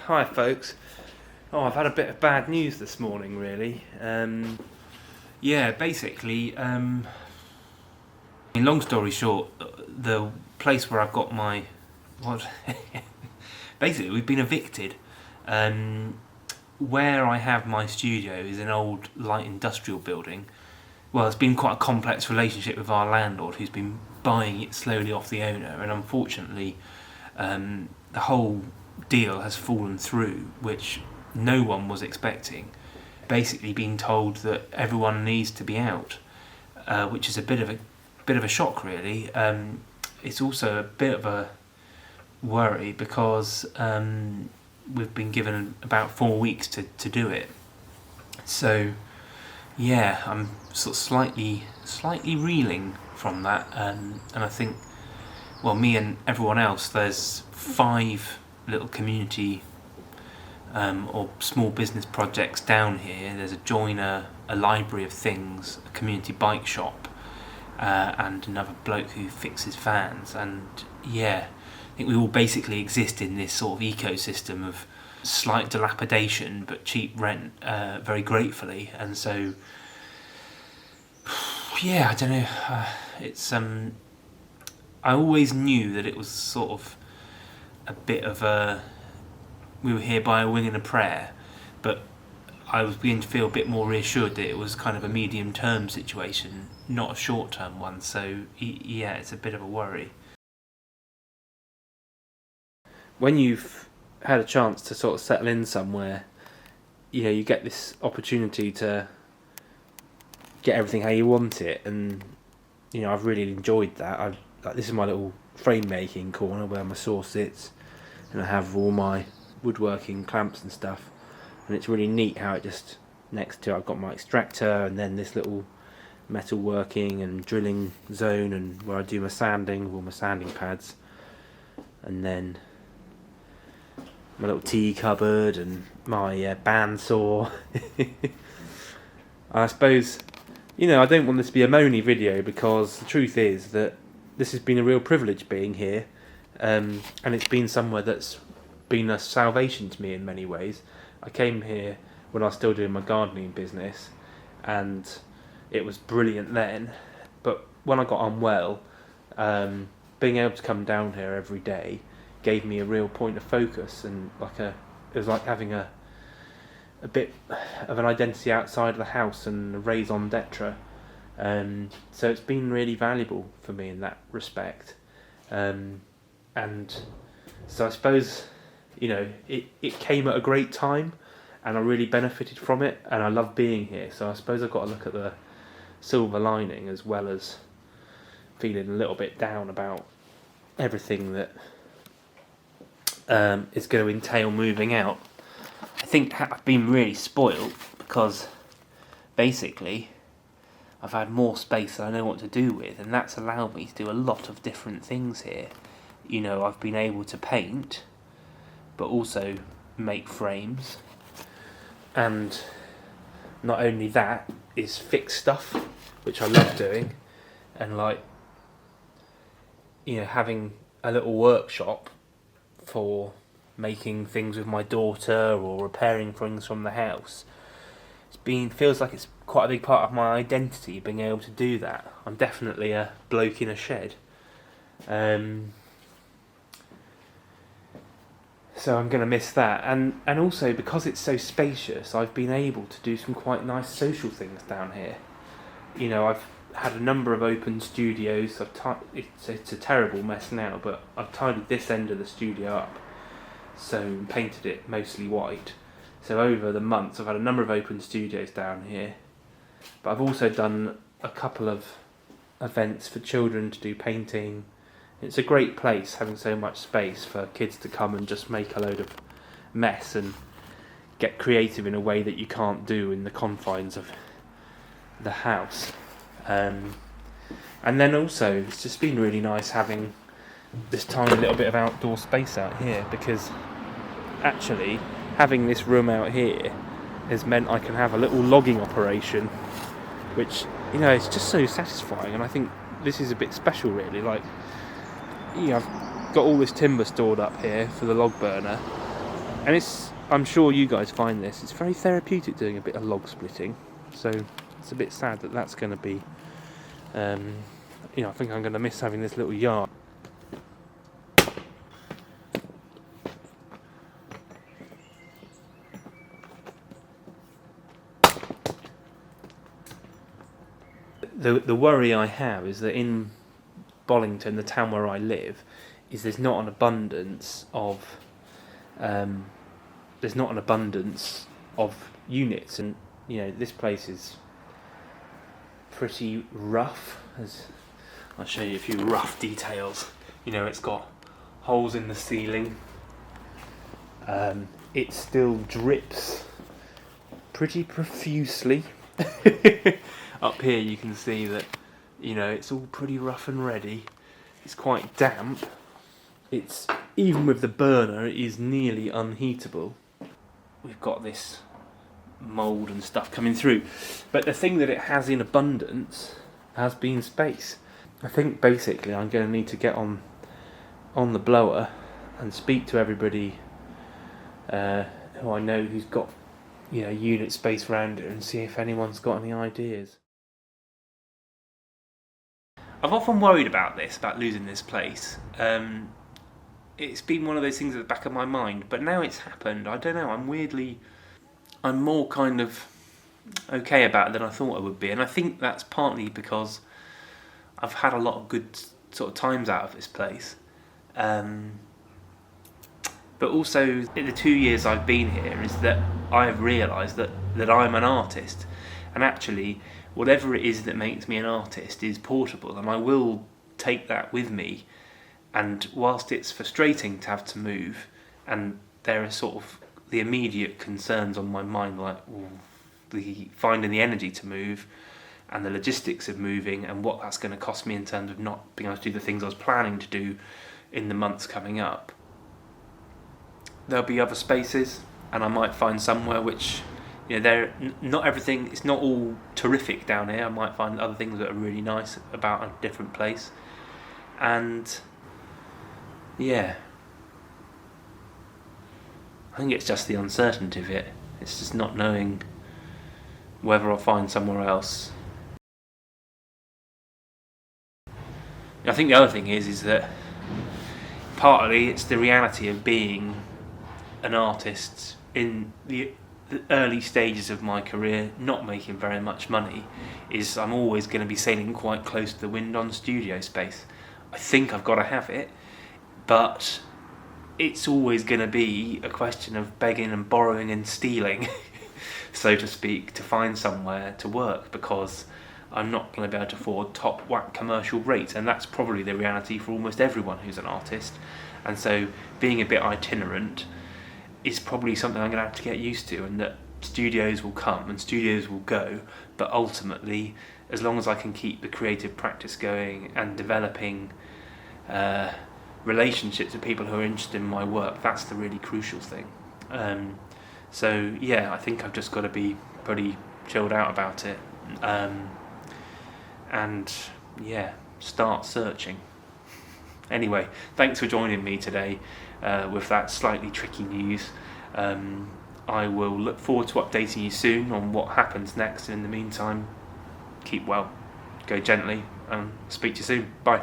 Hi folks. I've had a bit of bad news this morning, really. Basically, long story short, the place where I've got my... basically, we've been evicted. Where I have my studio is an old light industrial building. Well, it's been quite a complex relationship with our landlord, who's been buying it slowly off the owner, and unfortunately, the whole deal has fallen through, which no one was expecting. Basically, being told that everyone needs to be out, which is a bit of a shock, really. It's also a bit of a worry because we've been given about 4 weeks to do it. So, yeah, I'm sort of slightly reeling from that, and I think, well, me and everyone else, there's 5 little community or small business projects down here. There's a joiner, a library of things, a community bike shop, and another bloke who fixes fans. And yeah, I think we all basically exist in this sort of ecosystem of slight dilapidation but cheap rent, very gratefully. And so, yeah, I don't know. It's I always knew that it was sort of a bit of a... we were here by a wing and a prayer, but I was beginning to feel a bit more reassured that it was kind of a medium-term situation, not a short-term one. So, yeah, it's a bit of a worry. When you've had a chance to sort of settle in somewhere, you get this opportunity to get everything how you want it, and I've really enjoyed that. This is my little frame making corner where my saw sits, and I have all my woodworking clamps and stuff, and it's really neat how it just next to I've got my extractor, and then this little metal working and drilling zone, and where I do my sanding with all my sanding pads, and then my little tea cupboard and my bandsaw. I suppose, I don't want this to be a moany video, because the truth is that this has been a real privilege being here, and it's been somewhere that's been a salvation to me in many ways. I came here when I was still doing my gardening business, and it was brilliant then, but when I got unwell, being able to come down here every day gave me a real point of focus, and it was like having a bit of an identity outside of the house and a raison d'etre. So it's been really valuable for me in that respect, and so I suppose it came at a great time, and I really benefited from it, and I love being here. So I suppose I've got to look at the silver lining, as well as feeling a little bit down about everything that is going to entail moving out. I think I've been really spoiled because basically I've had more space than I know what to do with, and that's allowed me to do a lot of different things here. I've been able to paint, but also make frames, and not only that, is fix stuff, which I love doing, and having a little workshop for making things with my daughter or repairing things from the house. Feels like it's quite a big part of my identity, being able to do that. I'm definitely a bloke in a shed. So I'm going to miss that, and also because it's so spacious, I've been able to do some quite nice social things down here. I've had a number of open studios. It's a terrible mess now, but I've tidied this end of the studio up, so painted it mostly white. So over the months, I've had a number of open studios down here, but I've also done a couple of events for children to do painting. It's a great place, having so much space for kids to come and just make a load of mess and get creative in a way that you can't do in the confines of the house. And then also, it's just been really nice having this tiny little bit of outdoor space out here, because actually having this room out here has meant I can have a little logging operation, which, it's just so satisfying, and I think this is a bit special, really. I've got all this timber stored up here for the log burner, And I'm sure you guys find this, it's very therapeutic doing a bit of log splitting. So it's a bit sad that that's going to be, I think I'm going to miss having this little yard. The worry I have is that in Bollington, the town where I live, is there's not an abundance of units, and this place is pretty rough. As I'll show you a few rough details. It's got holes in the ceiling. It still drips pretty profusely. Up here you can see that it's all pretty rough and ready. It's quite damp. It's, even with the burner, it is nearly unheatable. We've got this mould and stuff coming through, but the thing that it has in abundance has been space. I think basically I'm going to need to get on the blower and speak to everybody who I know who's got unit space around it, and see if anyone's got any ideas. I've often worried about losing this place. It's been one of those things at the back of my mind, but now it's happened. I don't know, I'm more kind of okay about it than I thought I would be, and I think that's partly because I've had a lot of good sort of times out of this place. But also, in the 2 years I've been here, is that I've realised that I'm an artist, and actually whatever it is that makes me an artist is portable, and I will take that with me. And whilst it's frustrating to have to move, and there are sort of the immediate concerns on my mind, like finding the energy to move and the logistics of moving and what that's going to cost me in terms of not being able to do the things I was planning to do in the months coming up, there'll be other spaces, and I might find somewhere which, not everything, it's not all terrific down here. I might find other things that are really nice about a different place. And yeah, I think it's just the uncertainty of it. It's just not knowing whether I'll find somewhere else. I think the other thing is that partly it's the reality of being an artist in the early stages of my career, not making very much money, is I'm always going to be sailing quite close to the wind on studio space. I think I've got to have it, but it's always going to be a question of begging and borrowing and stealing, so to speak, to find somewhere to work, because I'm not going to be able to afford top whack commercial rates, and that's probably the reality for almost everyone who's an artist. And so being a bit itinerant is probably something I'm going to have to get used to, and that studios will come and studios will go, but ultimately, as long as I can keep the creative practice going and developing relationships with people who are interested in my work, that's the really crucial thing. So yeah, I think I've just got to be pretty chilled out about it, and yeah, start searching. Anyway, thanks for joining me today with that slightly tricky news. I will look forward to updating you soon on what happens next, and in the meantime, keep well, go gently, and speak to you soon. Bye.